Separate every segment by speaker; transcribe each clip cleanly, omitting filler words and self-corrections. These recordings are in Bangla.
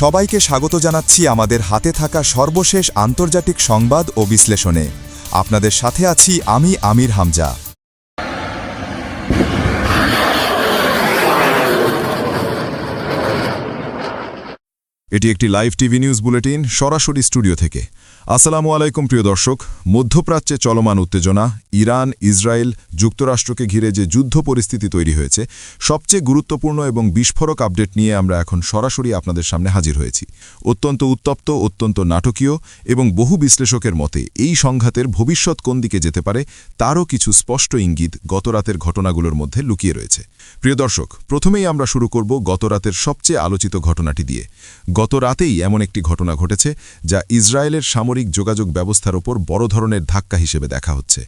Speaker 1: সবাইকে স্বাগত জানাচ্ছি আমাদের হাতে থাকা সর্বশেষ আন্তর্জাতিক সংবাদ ও বিশ্লেষণে। আপনাদের সাথে আছি আমি আমির হামজা। এটি একটি লাইভ টিভি নিউজ বুলেটিন সরাসরি স্টুডিও থেকে। আসসালামু আলাইকুম প্রিয় দর্শক। মধ্যপ্রাচ্যে চলমান উত্তেজনা, ইরান, ইসরায়েল, যুক্তরাষ্ট্রকে ঘিরে যে যুদ্ধ পরিস্থিতি তৈরি হয়েছে, সবচেয়ে গুরুত্বপূর্ণ এবং বিস্ফোরক আপডেট নিয়ে আমরা এখন সরাসরি আপনাদের সামনে হাজির হয়েছি। অত্যন্ত উত্তপ্ত, অত্যন্ত নাটকীয় এবং বহু বিশ্লেষকের মতে এই সংঘাতের ভবিষ্যৎ কোন দিকে যেতে পারে তারও কিছু স্পষ্ট ইঙ্গিত গতরাতের ঘটনাগুলোর মধ্যে লুকিয়ে রয়েছে। প্রিয় দর্শক, প্রথমেই আমরা শুরু করব গতরাতের সবচেয়ে আলোচিত ঘটনাটি দিয়ে। গত রাতেই এমন একটি ঘটনা ঘটেছে যা ইসরায়েলের সামরিক যোগাযোগ ব্যবস্থার ওপর বড় ধরনের ধাক্কা হিসেবে দেখা হচ্ছে।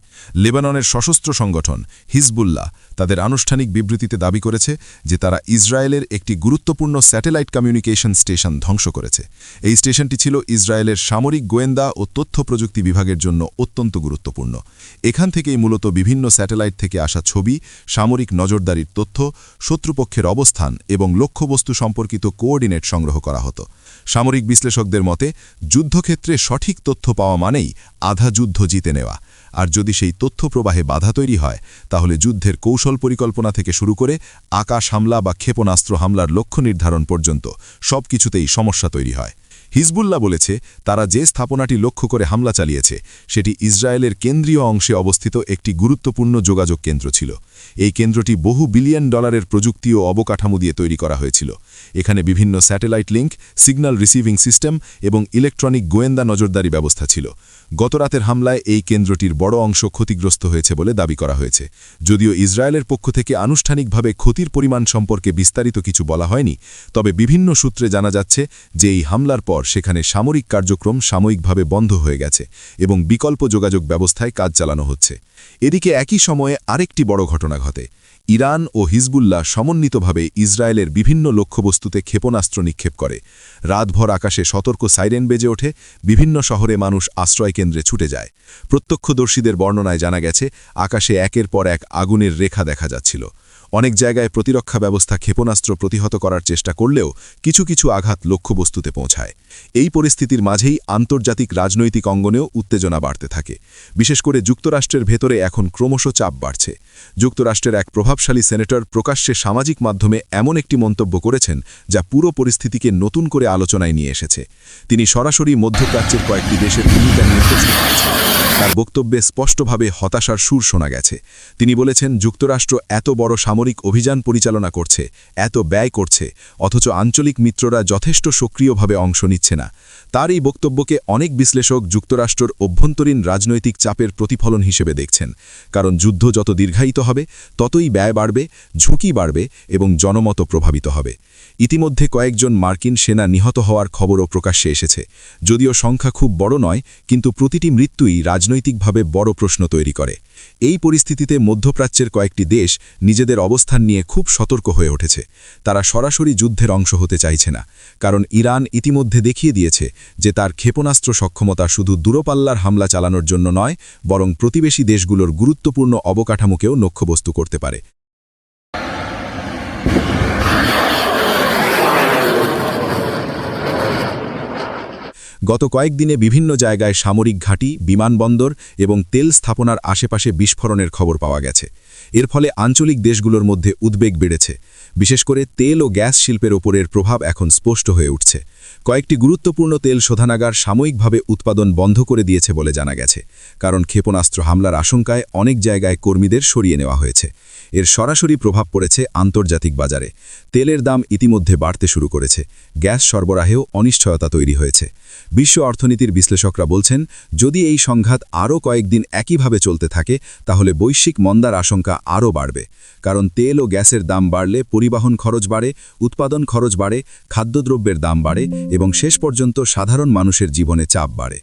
Speaker 1: লেবাননের সশস্ত্র সংগঠন হিজবুল্লাহ তাদের আনুষ্ঠানিক বিবৃতিতে দাবি করেছে যে তারা ইসরায়েলের একটি গুরুত্বপূর্ণ স্যাটেলাইট কমিউনিকেশন স্টেশন ধ্বংস করেছে। এই স্টেশনটি ছিল ইসরায়েলের সামরিক গোয়েন্দা ও তথ্য প্রযুক্তি বিভাগের জন্য অত্যন্ত গুরুত্বপূর্ণ। এখান থেকেই মূলত বিভিন্ন স্যাটেলাইট থেকে আসা ছবি, সামরিক নজরদারির তথ্য, শত্রুপক্ষের অবস্থান এবং লক্ষ্যবস্তু সম্পর্কিত কোঅর্ডিনেট সংগ্রহ করা হতো। সামরিক বিশ্লেষকদের মতে যুদ্ধক্ষেত্রে সঠিক তথ্য পাওয়া মানেই আধা যুদ্ধ জিতে নেওয়া। আর যদি সেই তথ্য প্রবাহে বাধা তৈরি হয়, তাহলে যুদ্ধের কৌশল পরিকল্পনা থেকে শুরু করে আকাশ হামলা বা ক্ষেপণাস্ত্র হামলার লক্ষ্য নির্ধারণ পর্যন্ত সবকিছুতেই সমস্যা তৈরি হয়। হিজবুল্লাহ বলেছে তারা যে স্থাপনাটি লক্ষ্য করে হামলা চালিয়েছে সেটি ইসরায়েলের কেন্দ্রীয় অংশে অবস্থিত একটি গুরুত্বপূর্ণ যোগাযোগ কেন্দ্র ছিল। এই কেন্দ্রটি বহু বিলিয়ন ডলারের প্রযুক্তি ও অবকাঠামো দিয়ে তৈরি করা হয়েছিল। এখানে বিভিন্ন satellite link, signal receiving system এবং ইলেকট্রনিক গোয়েন্দা নজরদারি ব্যবস্থা ছিল। গতরাতের হামলায় এই কেন্দ্রটির বড় অংশ ক্ষতিগ্রস্ত হয়েছে বলে দাবি করা হয়েছে। যদিও ইসরায়েলের পক্ষ থেকে আনুষ্ঠানিকভাবে ক্ষতির পরিমাণ সম্পর্কে বিস্তারিত কিছু বলা হয়নি, তবে বিভিন্ন সূত্রে জানা যাচ্ছে যে এই হামলার পর সেখানে সামরিক কার্যক্রম সাময়িকভাবে বন্ধ হয়ে গেছে এবং বিকল্প যোগাযোগ ব্যবস্থায় কাজ চালানো হচ্ছে। এদিকে একই সময়ে আরেকটি বড় ঘটনা ঘটে। ইরান ও হিজবুল্লাহ সমন্বিতভাবে ইসরায়েলের বিভিন্ন লক্ষ্যবস্তুতে ক্ষেপণাস্ত্র নিক্ষেপ করে। রাতভর আকাশে সতর্ক সাইরেন বেজে ওঠে, বিভিন্ন শহরে মানুষ আশ্রয়কেন্দ্রে ছুটে যায়। প্রত্যক্ষদর্শীদের বর্ণনায় জানা গেছে আকাশে একের পর এক আগুনের রেখা দেখা যাচ্ছিল। অনেক জায়গায় প্রতিরক্ষা ব্যবস্থা ক্ষেপণাস্ত্র প্রতিহত করার চেষ্টা করলেও কিছু কিছু আঘাত লক্ষ্যবস্তুতে পৌঁছায়। এই পরিস্থিতির মাঝেই আন্তর্জাতিক রাজনৈতিক অঙ্গনেও উত্তেজনা বাড়তে থাকে। বিশেষ করে যুক্তরাষ্ট্রের ভেতরে এখন ক্রমশ চাপ বাড়ছে। যুক্তরাষ্ট্রের এক প্রভাবশালী সেনেটর প্রকাশ্যে সামাজিক মাধ্যমে এমন একটি মন্তব্য করেছেন যা পুরো পরিস্থিতিকে নতুন করে আলোচনায় নিয়ে এসেছে। তিনি সরাসরি মধ্যপ্রাচ্যের কয়েকটি দেশের ভূমিকা নিয়ে প্রশ্ন করেছেন। তার বক্তব্যে স্পষ্টভাবে হতাশার সুর শোনা গেছে। তিনি বলেছেন যুক্তরাষ্ট্র এত বড় সামরিক অভিযান পরিচালনা করছে, এত ব্যয় করছে, অথচ আঞ্চলিক মিত্ররা যথেষ্ট সক্রিয়ভাবে অংশ নিচ্ছে না। তার এই বক্তব্যকে অনেক বিশ্লেষক যুক্তরাষ্ট্রের অভ্যন্তরীণ রাজনৈতিক চাপের প্রতিফলন হিসেবে দেখছেন। কারণ যুদ্ধ যত দীর্ঘায়িত হবে ততই ব্যয় বাড়বে, ঝুঁকি বাড়বে এবং জনমত প্রভাবিত হবে। ইতিমধ্যে কয়েকজন মার্কিন সেনা নিহত হওয়ার খবরও প্রকাশ্যে এসেছে। যদিও সংখ্যা খুব বড় নয়, কিন্তু প্রতিটি মৃত্যুই রাজনৈতিকভাবে বড় প্রশ্ন তৈরি করে। এই পরিস্থিতিতে মধ্যপ্রাচ্যের কয়েকটি দেশ নিজেদের অবস্থান নিয়ে খুব সতর্ক হয়ে উঠেছে। তারা সরাসরি যুদ্ধের অংশ হতে চাইছে না, কারণ ইরান ইতিমধ্যে দেখিয়ে দিয়েছে যে তার ক্ষেপণাস্ত্র সক্ষমতা শুধু দূরপাল্লার হামলা চালানোর জন্য নয়, বরং প্রতিবেশী দেশগুলোর গুরুত্বপূর্ণ অবকাঠামোকেও লক্ষ্যবস্তু করতে পারে। গত কয়েকদিনে বিভিন্ন জায়গায় সামরিক ঘাঁটি, বিমানবন্দর এবং তেল স্থাপনার আশেপাশে বিস্ফোরণের খবর পাওয়া গেছে। এর ফলে আঞ্চলিক দেশগুলোর মধ্যে উদ্বেগ বেড়েছে। বিশেষ করে তেল ও গ্যাস শিল্পের ওপরের প্রভাব এখন স্পষ্ট হয়ে উঠছে। কয়েকটি গুরুত্বপূর্ণ তেল শোধনাগার সাময়িকভাবে উৎপাদন বন্ধ করে দিয়েছে বলে জানা গেছে, কারণ ক্ষেপণাস্ত্র হামলার আশঙ্কায় অনেক জায়গায় কর্মীদের সরিয়ে নেওয়া হয়েছে। এর সরাসরি প্রভাব পড়েছে আন্তর্জাতিক বাজারে। তেলের দাম ইতিমধ্যে বাড়তে শুরু করেছে, গ্যাস সরবরাহেও অনিশ্চয়তা তৈরি হয়েছে। বিশ্ব অর্থনীতির বিশ্লেষকরা বলছেন যদি এই সংঘাত আরও কয়েকদিন একইভাবে চলতে থাকে তাহলে বৈশ্বিক মন্দার আশঙ্কা আরও বাড়বে। কারণ তেল ও গ্যাসের দাম বাড়লে পরিবহন খরচ বাড়ে, উৎপাদন খরচ বাড়ে, খাদ্যদ্রব্যের দাম বাড়ে এবং শেষ পর্যন্ত সাধারণ মানুষের জীবনে চাপ বাড়ে।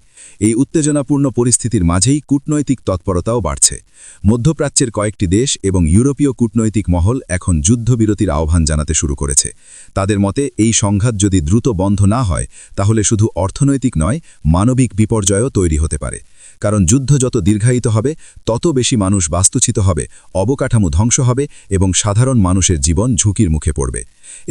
Speaker 1: এই উত্তেজনাপূর্ণ পরিস্থিতির মাঝেই কূটনৈতিক তৎপরতাও বাড়ছে। মধ্যপ্রাচ্যের কয়েকটি দেশ এবং ইউরোপীয় কূটনৈতিক মহল এখন যুদ্ধবিরতির আহ্বান জানাতে শুরু করেছে। তাদের মতে এই সংঘাত যদি দ্রুত বন্ধ না হয় তাহলে শুধু অর্থনৈতিক নয়, মানবিক বিপর্যয়ও তৈরি হতে পারে।
Speaker 2: কারণ যুদ্ধ যত দীর্ঘায়িত হবে তত বেশি মানুষ বাস্তুচ্যুত হবে, অবকাঠামো ধ্বংস হবে এবং সাধারণ মানুষের জীবন ঝুঁকির মুখে পড়বে।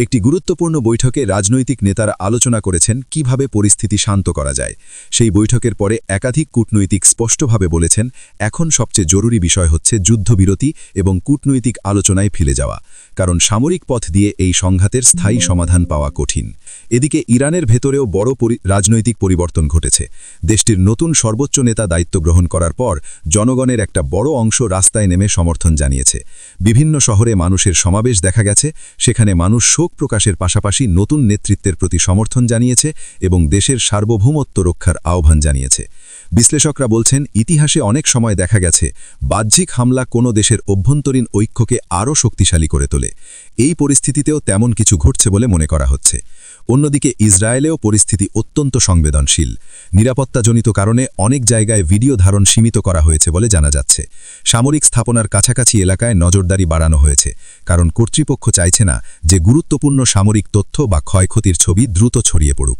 Speaker 2: একটি গুরুত্বপূর্ণ বৈঠকে রাজনৈতিক নেতারা আলোচনা করেছেন কিভাবে পরিস্থিতি শান্ত করা যায়। সেই বৈঠকের পরে একাধিক কূটনৈতিক স্পষ্টভাবে বলেছেন, এখন সবচেয়ে জরুরি বিষয় হচ্ছে যুদ্ধবিরতি এবং কূটনৈতিক আলোচনায় ফিরে যাওয়া, কারণ সামরিক পথ দিয়ে এই সংঘাতের স্থায়ী সমাধান পাওয়া কঠিন। এদিকে ইরানের ভেতরেও বড় রাজনৈতিক পরিবর্তন ঘটেছে। দেশটির নতুন সর্বোচ্চ নেতা দায়িত্ব গ্রহণ করার পর জনগণের একটা বড় অংশ রাস্তায় নেমে সমর্থন জানিয়েছে। বিভিন্ন শহরে মানুষের সমাবেশ দেখা গেছে, সেখানে মানুষ শোক প্রকাশের পাশাপাশি নতুন নেতৃত্বের প্রতি সমর্থন জানিয়েছে এবং দেশের সার্বভৌমত্ব রক্ষার আহ্বান জানিয়েছে। বিশ্লেষকরা বলছেন, ইতিহাসে অনেক সময় দেখা গেছে বাহ্যিক হামলা কোনো দেশের অভ্যন্তরীণ ঐক্যকে আরও শক্তিশালী করে তোলে। এই পরিস্থিতিতেও তেমন কিছু ঘটছে বলে মনে করা হচ্ছে। অন্যদিকে ইসরায়েলেও পরিস্থিতি অত্যন্ত সংবেদনশীল। নিরাপত্তাজনিত কারণে অনেক জায়গায় ভিডিও ধারণ সীমিত করা হয়েছে বলে জানা যাচ্ছে। সামরিক স্থাপনার কাছাকাছি এলাকায় নজরদারি বাড়ানো হয়েছে, কারণ কর্তৃপক্ষ চাইছে না যে গুরুত্বপূর্ণ সামরিক তথ্য বা ক্ষয়ক্ষতির ছবি দ্রুত ছড়িয়ে পড়ুক।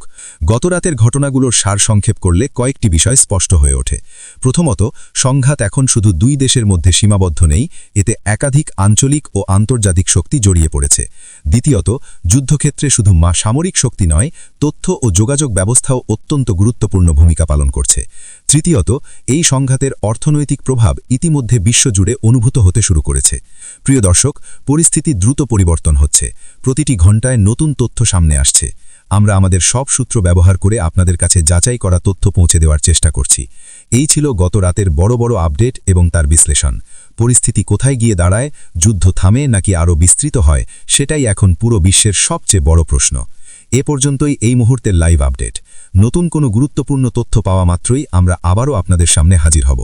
Speaker 2: গতরাতের ঘটনাগুলোর সারসংক্ষেপ করলে কয়েকটি বিষয় স্পষ্ট হয়ে ওঠে। প্রথমত, সংঘাত এখন শুধু দুই দেশের মধ্যে সীমাবদ্ধ নেই, এতে একাধিক আঞ্চলিক ও আন্তর্জাতিক শক্তি জড়িয়ে পড়েছে। দ্বিতীয়ত, যুদ্ধক্ষেত্রে শুধু সামরিক শক্তি নয়, তথ্য ও যোগাযোগ ব্যবস্থাও অত্যন্ত গুরুত্বপূর্ণ ভূমিকা পালন করছে। তৃতীয়ত, এই সংঘাতের অর্থনৈতিক প্রভাব ইতিমধ্যে বিশ্বজুড়ে অনুভূত হতে শুরু করেছে। প্রিয় দর্শক, পরিস্থিতি দ্রুত পরিবর্তন হচ্ছে। প্রতিটি ঘণ্টায় নতুন তথ্য সামনে আসছে। আমরা আমাদের সব সূত্র ব্যবহার করে আপনাদের কাছে যাচাই করা তথ্য পৌঁছে দেওয়ার চেষ্টা করছি। এই ছিল গত রাতের বড় বড় আপডেট এবং তার বিশ্লেষণ। পরিস্থিতি কোথায় গিয়ে দাঁড়ায়, যুদ্ধ থামে নাকি আরও বিস্তৃত হয়, সেটাই এখন পুরো বিশ্বের সবচেয়ে বড় প্রশ্ন। এ পর্যন্তই এই মুহূর্তের লাইভ আপডেট। নতুন কোনো গুরুত্বপূর্ণ তথ্য পাওয়া মাত্রই আমরা আবারও আপনাদের সামনে হাজির হব।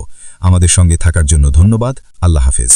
Speaker 2: আমাদের সঙ্গে থাকার জন্য ধন্যবাদ। আল্লাহ হাফেজ।